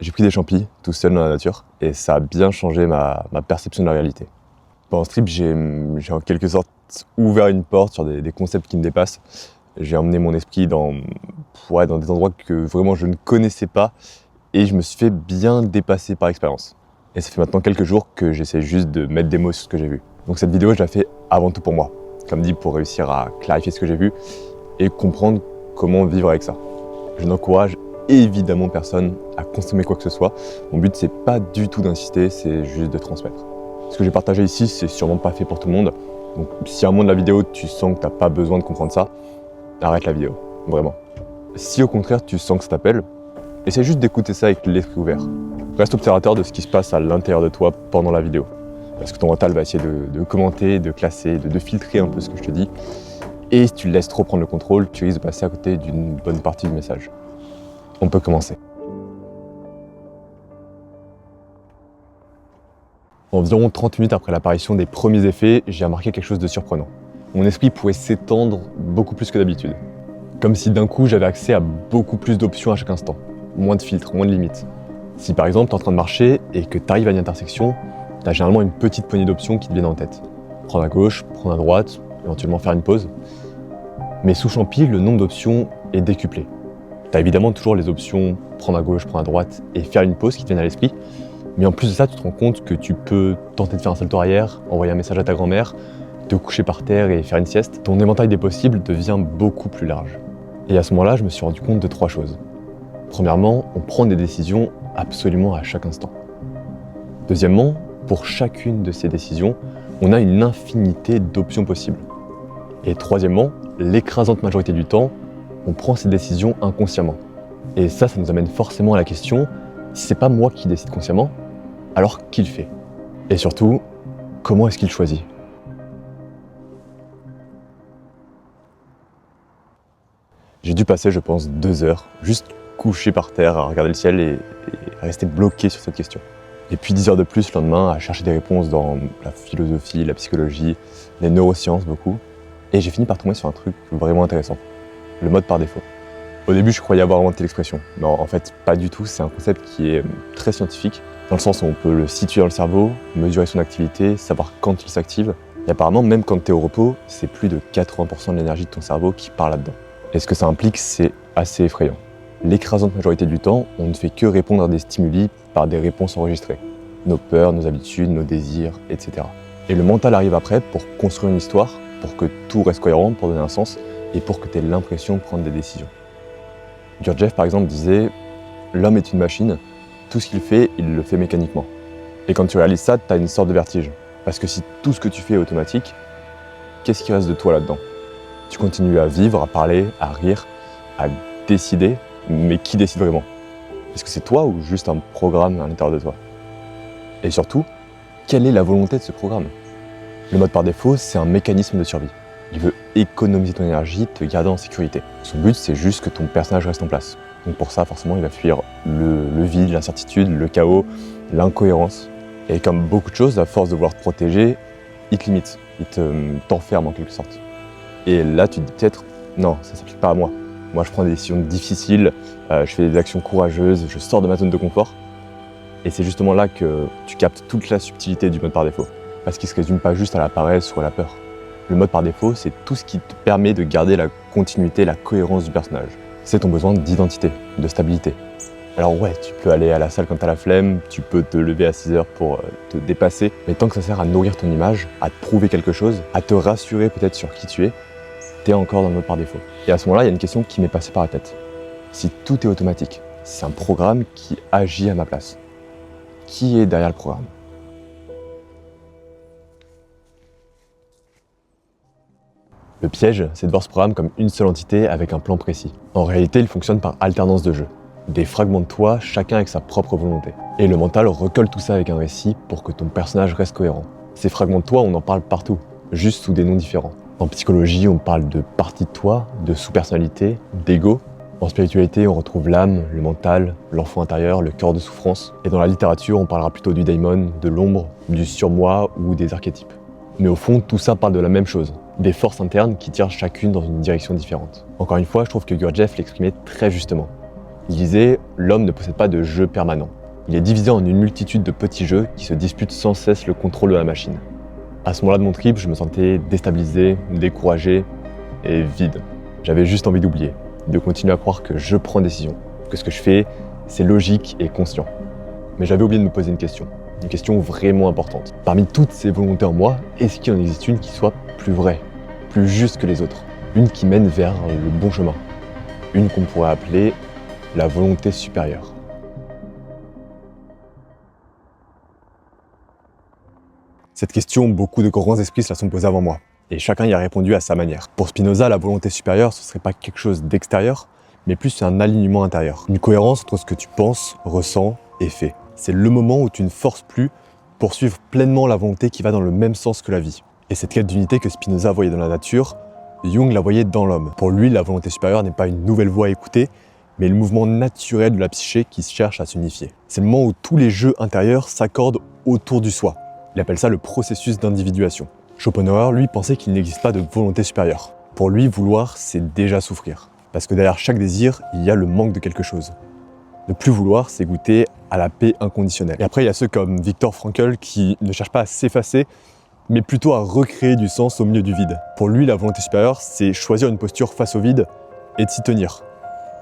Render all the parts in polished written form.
J'ai pris des champis tout seul dans la nature et ça a bien changé ma perception de la réalité. Pendant ce trip, j'ai en quelque sorte ouvert une porte sur des concepts qui me dépassent. J'ai emmené mon esprit dans des endroits que vraiment je ne connaissais pas et je me suis fait bien dépasser par l'expérience. Et ça fait maintenant quelques jours que j'essaie juste de mettre des mots sur ce que j'ai vu. Donc cette vidéo, je la fais avant tout pour moi. Comme dit, pour réussir à clarifier ce que j'ai vu et comprendre comment vivre avec ça. Je n'encourage évidemment personne à consommer quoi que ce soit. Mon but, c'est pas du tout d'insister, c'est juste de transmettre. Ce que j'ai partagé ici, c'est sûrement pas fait pour tout le monde. Donc si à un moment de la vidéo, tu sens que t'as pas besoin de comprendre ça, arrête la vidéo, vraiment. Si au contraire, tu sens que ça t'appelle, essaie juste d'écouter ça avec l'esprit ouvert. Reste observateur de ce qui se passe à l'intérieur de toi pendant la vidéo. Parce que ton mental va essayer de commenter, de classer, de filtrer un peu ce que je te dis. Et si tu laisses trop prendre le contrôle, tu risques de passer à côté d'une bonne partie du message. On peut commencer. Environ 30 minutes après l'apparition des premiers effets, j'ai remarqué quelque chose de surprenant. Mon esprit pouvait s'étendre beaucoup plus que d'habitude. Comme si d'un coup j'avais accès à beaucoup plus d'options à chaque instant. Moins de filtres, moins de limites. Si par exemple tu es en train de marcher et que tu arrives à une intersection, tu as généralement une petite poignée d'options qui te viennent en tête. Prendre à gauche, prendre à droite, éventuellement faire une pause. Mais sous Champy, le nombre d'options est décuplé. Tu as évidemment toujours les options prendre à gauche, prendre à droite et faire une pause qui te viennent à l'esprit. Mais en plus de ça, tu te rends compte que tu peux tenter de faire un salto arrière, envoyer un message à ta grand-mère, te coucher par terre et faire une sieste. Ton éventail des possibles devient beaucoup plus large. Et à ce moment-là, je me suis rendu compte de 3 choses. Premièrement, on prend des décisions absolument à chaque instant. Deuxièmement, pour chacune de ces décisions, on a une infinité d'options possibles. Et troisièmement, l'écrasante majorité du temps, on prend ces décisions inconsciemment. Et ça nous amène forcément à la question, si c'est pas moi qui décide consciemment, alors qui le fait? Et surtout, comment est-ce qu'il choisit? J'ai dû passer, je pense, 2 heures, juste couché par terre à regarder le ciel et à rester bloqué sur cette question. Et puis 10 heures de plus le lendemain à chercher des réponses dans la philosophie, la psychologie, les neurosciences beaucoup. Et j'ai fini par tomber sur un truc vraiment intéressant, le mode par défaut. Au début, je croyais avoir inventé l'expression. Mais en fait, pas du tout. C'est un concept qui est très scientifique, dans le sens où on peut le situer dans le cerveau, mesurer son activité, savoir quand il s'active. Et apparemment, même quand tu es au repos, c'est plus de 80% de l'énergie de ton cerveau qui part là-dedans. Et ce que ça implique, c'est assez effrayant. L'écrasante majorité du temps, on ne fait que répondre à des stimuli par des réponses enregistrées. Nos peurs, nos habitudes, nos désirs, etc. Et le mental arrive après pour construire une histoire, pour que tout reste cohérent, pour donner un sens, et pour que tu aies l'impression de prendre des décisions. Gurdjieff, par exemple, disait « L'homme est une machine, tout ce qu'il fait, il le fait mécaniquement. » Et quand tu réalises ça, tu as une sorte de vertige. Parce que si tout ce que tu fais est automatique, qu'est-ce qui reste de toi là-dedans? Tu continues à vivre, à parler, à rire, à décider, mais qui décide vraiment? Est-ce que c'est toi ou juste un programme à l'intérieur de toi? Et surtout, quelle est la volonté de ce programme? Le mode par défaut, c'est un mécanisme de survie. Il veut économiser ton énergie, te garder en sécurité. Son but, c'est juste que ton personnage reste en place. Donc pour ça, forcément, il va fuir le vide, l'incertitude, le chaos, l'incohérence. Et comme beaucoup de choses, à force de vouloir te protéger, il te limite, il t'enferme en quelque sorte. Et là, tu te dis peut-être, non, ça ne s'applique pas à moi. Moi, je prends des décisions difficiles, je fais des actions courageuses, je sors de ma zone de confort. Et c'est justement là que tu captes toute la subtilité du mode par défaut. Parce qu'il ne se résume pas juste à la paresse ou à la peur. Le mode par défaut, c'est tout ce qui te permet de garder la continuité, la cohérence du personnage. C'est ton besoin d'identité, de stabilité. Alors ouais, tu peux aller à la salle quand t'as la flemme, tu peux te lever à 6 heures pour te dépasser, mais tant que ça sert à nourrir ton image, à te prouver quelque chose, à te rassurer peut-être sur qui tu es, t'es encore dans le mode par défaut. Et à ce moment-là, il y a une question qui m'est passée par la tête. Si tout est automatique, c'est un programme qui agit à ma place. Qui est derrière le programme? Le piège, c'est de voir ce programme comme une seule entité avec un plan précis. En réalité, il fonctionne par alternance de jeux. Des fragments de toi, chacun avec sa propre volonté. Et le mental recolle tout ça avec un récit pour que ton personnage reste cohérent. Ces fragments de toi, on en parle partout, juste sous des noms différents. En psychologie, on parle de partie de toi, de sous-personnalité, d'ego. En spiritualité, on retrouve l'âme, le mental, l'enfant intérieur, le cœur de souffrance. Et dans la littérature, on parlera plutôt du daimon, de l'ombre, du surmoi ou des archétypes. Mais au fond, tout ça parle de la même chose, des forces internes qui tirent chacune dans une direction différente. Encore une fois, je trouve que Gurdjieff l'exprimait très justement. Il disait « L'homme ne possède pas de jeu permanent. Il est divisé en une multitude de petits jeux qui se disputent sans cesse le contrôle de la machine. » À ce moment-là de mon trip, je me sentais déstabilisé, découragé et vide. J'avais juste envie d'oublier, de continuer à croire que je prends décision, que ce que je fais, c'est logique et conscient. Mais j'avais oublié de me poser une question vraiment importante. Parmi toutes ces volontés en moi, est-ce qu'il en existe une qui soit plus vraie, plus juste que les autres? Une qui mène vers le bon chemin. Une qu'on pourrait appeler la volonté supérieure. Cette question, beaucoup de grands esprits se la sont posés avant moi, et chacun y a répondu à sa manière. Pour Spinoza, la volonté supérieure, ce ne serait pas quelque chose d'extérieur, mais plus un alignement intérieur. Une cohérence entre ce que tu penses, ressens et fais. C'est le moment où tu ne forces plus pour suivre pleinement la volonté qui va dans le même sens que la vie. Et cette quête d'unité que Spinoza voyait dans la nature, Jung la voyait dans l'homme. Pour lui, la volonté supérieure n'est pas une nouvelle voie à écouter, mais le mouvement naturel de la psyché qui cherche à s'unifier. C'est le moment où tous les jeux intérieurs s'accordent autour du soi. Il appelle ça le processus d'individuation. Schopenhauer, lui, pensait qu'il n'existe pas de volonté supérieure. Pour lui, vouloir, c'est déjà souffrir. Parce que derrière chaque désir, il y a le manque de quelque chose. Ne plus vouloir, c'est goûter à la paix inconditionnelle. Et après, il y a ceux comme Viktor Frankl qui ne cherchent pas à s'effacer, mais plutôt à recréer du sens au milieu du vide. Pour lui, la volonté supérieure, c'est choisir une posture face au vide et de s'y tenir.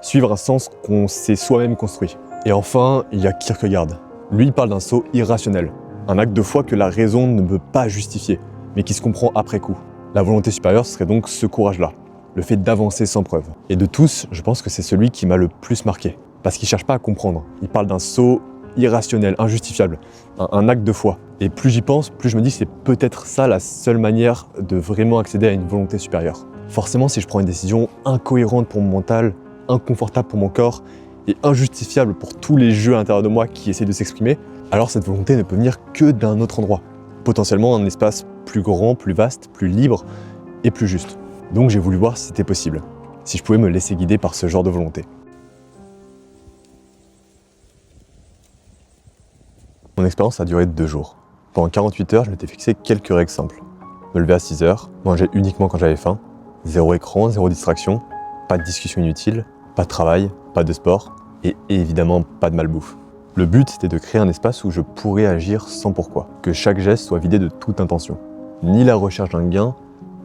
Suivre un sens qu'on s'est soi-même construit. Et enfin, il y a Kierkegaard. Lui, il parle d'un saut irrationnel. Un acte de foi que la raison ne peut pas justifier, mais qui se comprend après coup. La volonté supérieure serait donc ce courage-là, le fait d'avancer sans preuve. Et de tous, je pense que c'est celui qui m'a le plus marqué. Parce qu'il ne cherche pas à comprendre. Il parle d'un saut irrationnel, injustifiable, un acte de foi. Et plus j'y pense, plus je me dis que c'est peut-être ça la seule manière de vraiment accéder à une volonté supérieure. Forcément, si je prends une décision incohérente pour mon mental, inconfortable pour mon corps et injustifiable pour tous les jeux à l'intérieur de moi qui essaient de s'exprimer, alors cette volonté ne peut venir que d'un autre endroit. Potentiellement un espace plus grand, plus vaste, plus libre et plus juste. Donc j'ai voulu voir si c'était possible, si je pouvais me laisser guider par ce genre de volonté. Mon expérience a duré 2 jours. Pendant 48 heures, je m'étais fixé quelques règles simples. Me lever à 6 heures, manger uniquement quand j'avais faim, 0 écran, 0 distraction, pas de discussion inutile, pas de travail, pas de sport et évidemment pas de malbouffe. Le but, c'était de créer un espace où je pourrais agir sans pourquoi, que chaque geste soit vidé de toute intention. Ni la recherche d'un gain,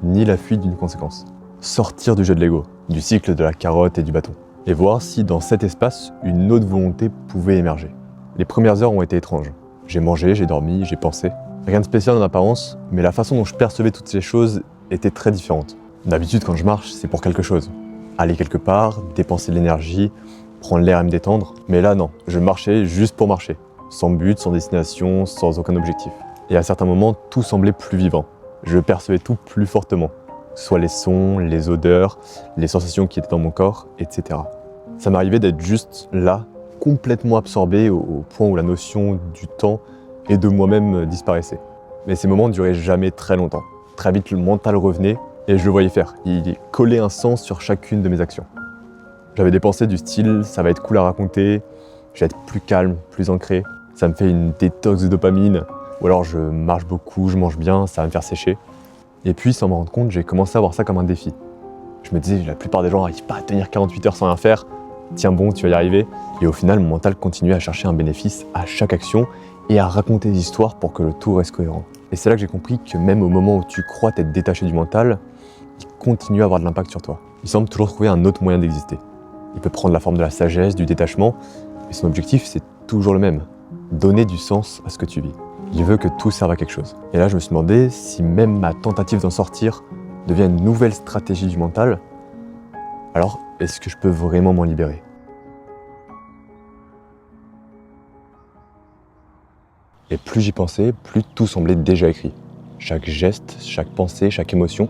ni la fuite d'une conséquence. Sortir du jeu de l'ego, du cycle de la carotte et du bâton. Et voir si dans cet espace, une autre volonté pouvait émerger. Les premières heures ont été étranges. J'ai mangé, j'ai dormi, j'ai pensé. Rien de spécial en apparence, mais la façon dont je percevais toutes ces choses était très différente. D'habitude, quand je marche, c'est pour quelque chose. Aller quelque part, dépenser de l'énergie, prendre l'air et me détendre. Mais là, non. Je marchais juste pour marcher. Sans but, sans destination, sans aucun objectif. Et à certains moments, tout semblait plus vivant. Je percevais tout plus fortement. Que ce soit les sons, les odeurs, les sensations qui étaient dans mon corps, etc. Ça m'arrivait d'être juste là, complètement absorbé au point où la notion du temps et de moi-même disparaissait. Mais ces moments ne duraient jamais très longtemps. Très vite, le mental revenait et je le voyais faire. Il collait un sens sur chacune de mes actions. J'avais des pensées du style « ça va être cool à raconter »,« je vais être plus calme, plus ancré »,« ça me fait une détox de dopamine », ou alors « je marche beaucoup, je mange bien, ça va me faire sécher ». Et puis, sans m'en rendre compte, j'ai commencé à voir ça comme un défi. Je me disais « la plupart des gens n'arrivent pas à tenir 48 heures sans rien faire ». Tiens bon, tu vas y arriver. Et au final, mon mental continuait à chercher un bénéfice à chaque action et à raconter des histoires pour que le tout reste cohérent. Et c'est là que j'ai compris que même au moment où tu crois t'être détaché du mental, il continue à avoir de l'impact sur toi. Il semble toujours trouver un autre moyen d'exister. Il peut prendre la forme de la sagesse, du détachement, mais son objectif, c'est toujours le même. Donner du sens à ce que tu vis. Il veut que tout serve à quelque chose. Et là, je me suis demandé si même ma tentative d'en sortir devient une nouvelle stratégie du mental, alors est-ce que je peux vraiment m'en libérer ? Et plus j'y pensais, plus tout semblait déjà écrit. Chaque geste, chaque pensée, chaque émotion,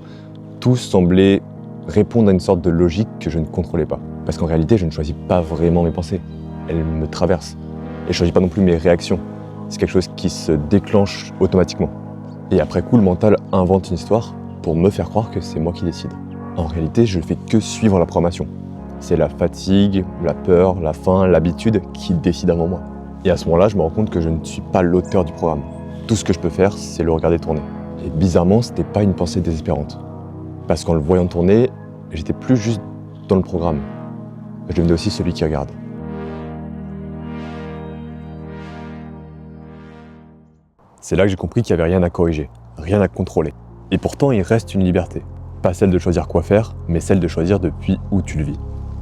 tout semblait répondre à une sorte de logique que je ne contrôlais pas. Parce qu'en réalité, je ne choisis pas vraiment mes pensées. Elles me traversent. Et je ne choisis pas non plus mes réactions. C'est quelque chose qui se déclenche automatiquement. Et après coup, le mental invente une histoire pour me faire croire que c'est moi qui décide. En réalité, je ne fais que suivre la programmation. C'est la fatigue, la peur, la faim, l'habitude qui décident avant moi. Et à ce moment-là, je me rends compte que je ne suis pas l'auteur du programme. Tout ce que je peux faire, c'est le regarder tourner. Et bizarrement, c'était pas une pensée désespérante. Parce qu'en le voyant tourner, j'étais plus juste dans le programme. Je devenais aussi celui qui regarde. C'est là que j'ai compris qu'il n'y avait rien à corriger, rien à contrôler. Et pourtant, il reste une liberté. Pas celle de choisir quoi faire, mais celle de choisir depuis où tu le vis.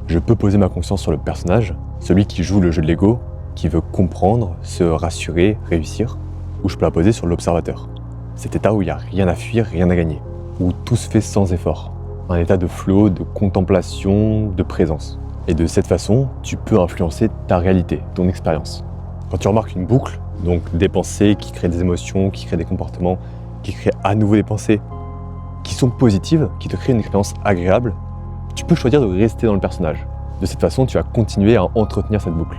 Je peux poser ma conscience sur le personnage, celui qui joue le jeu de l'ego, qui veut comprendre, se rassurer, réussir, ou je peux la poser sur l'observateur. Cet état où il n'y a rien à fuir, rien à gagner, où tout se fait sans effort. Un état de flow, de contemplation, de présence. Et de cette façon, tu peux influencer ta réalité, ton expérience. Quand tu remarques une boucle, donc des pensées qui créent des émotions, qui créent des comportements, qui créent à nouveau des pensées, qui sont positives, qui te créent une expérience agréable, tu peux choisir de rester dans le personnage. De cette façon, tu vas continuer à entretenir cette boucle.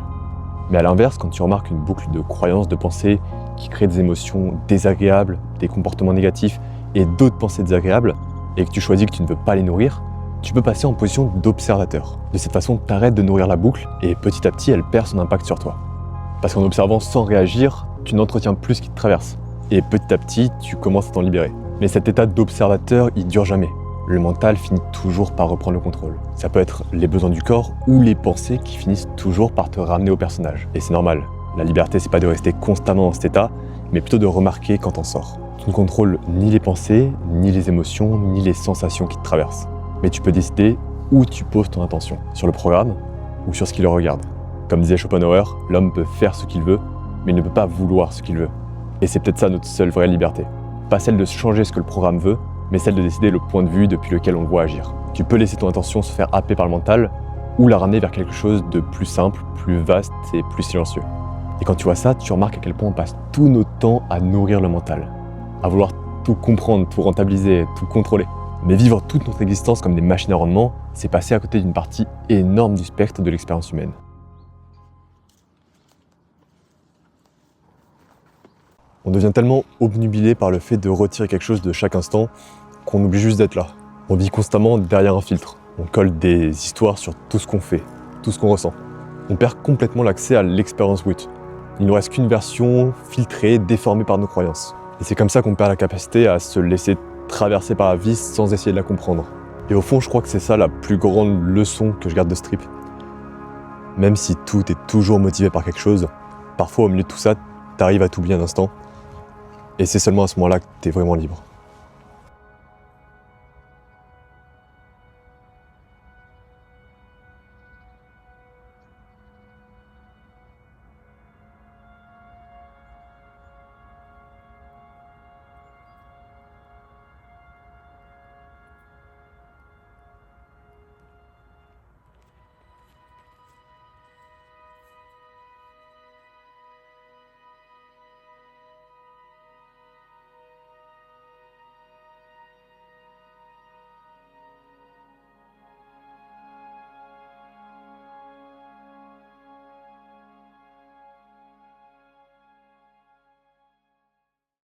Mais à l'inverse, quand tu remarques une boucle de croyances, de pensées qui créent des émotions désagréables, des comportements négatifs et d'autres pensées désagréables, et que tu choisis que tu ne veux pas les nourrir, tu peux passer en position d'observateur. De cette façon, tu arrêtes de nourrir la boucle et petit à petit, elle perd son impact sur toi. Parce qu'en observant sans réagir, tu n'entretiens plus ce qui te traverse. Et petit à petit, tu commences à t'en libérer. Mais cet état d'observateur, il dure jamais. Le mental finit toujours par reprendre le contrôle. Ça peut être les besoins du corps ou les pensées qui finissent toujours par te ramener au personnage. Et c'est normal. La liberté, c'est pas de rester constamment dans cet état, mais plutôt de remarquer quand t'en sors. Tu ne contrôles ni les pensées, ni les émotions, ni les sensations qui te traversent. Mais tu peux décider où tu poses ton attention, sur le programme ou sur ce qui le regarde. Comme disait Schopenhauer, l'homme peut faire ce qu'il veut, mais il ne peut pas vouloir ce qu'il veut. Et c'est peut-être ça notre seule vraie liberté. Pas celle de changer ce que le programme veut, mais celle de décider le point de vue depuis lequel on le voit agir. Tu peux laisser ton attention se faire happer par le mental, ou la ramener vers quelque chose de plus simple, plus vaste et plus silencieux. Et quand tu vois ça, tu remarques à quel point on passe tout notre temps à nourrir le mental, à vouloir tout comprendre, tout rentabiliser, tout contrôler. Mais vivre toute notre existence comme des machines à rendement, c'est passer à côté d'une partie énorme du spectre de l'expérience humaine. On devient tellement obnubilé par le fait de retirer quelque chose de chaque instant qu'on oublie juste d'être là. On vit constamment derrière un filtre. On colle des histoires sur tout ce qu'on fait, tout ce qu'on ressent. On perd complètement l'accès à l'expérience brute. Il ne nous reste qu'une version filtrée, déformée par nos croyances. Et c'est comme ça qu'on perd la capacité à se laisser traverser par la vie sans essayer de la comprendre. Et au fond, je crois que c'est ça la plus grande leçon que je garde de ce trip. Même si tout est toujours motivé par quelque chose, parfois au milieu de tout ça, t'arrives à t'oublier un instant. Et c'est seulement à ce moment-là que t'es vraiment libre.